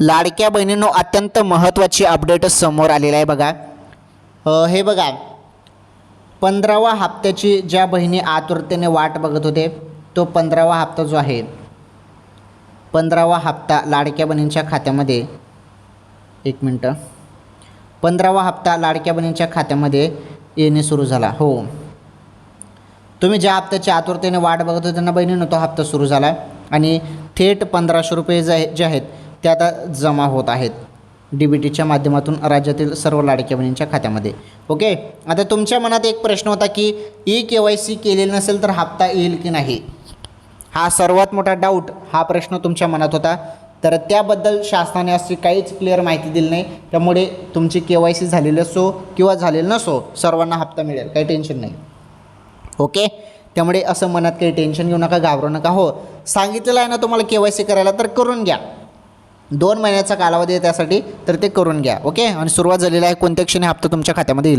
लाडक्या बहिणींनो, अत्यंत महत्त्वाची अपडेट समोर आलेली आहे बघा. हे बघा, 15वा हप्त्याची ज्या बहिणी आतुरतेने वाट बघत होते, तो 15वा हप्ता जो आहे, 15वा हप्ता लाडक्या बहिणींच्या खात्यामध्ये, 1 मिनटं, 15वा हप्ता लाडक्या बहिणींच्या खात्यामध्ये येणे सुरू झाला. हो, तुम्ही ज्या हप्त्याची आतुरतेने वाट बघत होते त्यांना बहिणींनो, तो हप्ता सुरू झाला आणि थेट 1500 रुपये जे आहेत ते आता जमा होत आहेत DBTच्या माध्यमातून राज्यातील सर्व लाडक्या बहिणींच्या खात्यामध्ये. ओके, आता तुमच्या मनात एक प्रश्न होता की KYC केलेलं नसेल तर हप्ता येईल की नाही, हा सर्वात मोठा डाऊट, हा प्रश्न तुमच्या मनात होता. तर त्याबद्दल शासनाने अशी काहीच क्लिअर माहिती दिली नाही. त्यामुळे तुमची KYC झालेली असो किंवा झालेलं नसो, सर्वांना हप्ता मिळेल, काही टेन्शन नाही. ओके, त्यामुळे असं मनात काही टेन्शन घेऊ नका, घाबरू नका. हो, सांगितलेलं आहे ना तुम्हाला KYC करायला, तर करून घ्या. 2 महिन्याचा कालावधी आहे त्यासाठी, तर ते करून घ्या. ओके, आणि सुरुवात झालेली आहे, कोणत्या क्षणी हप्ता तुमच्या खात्यामध्ये येईल.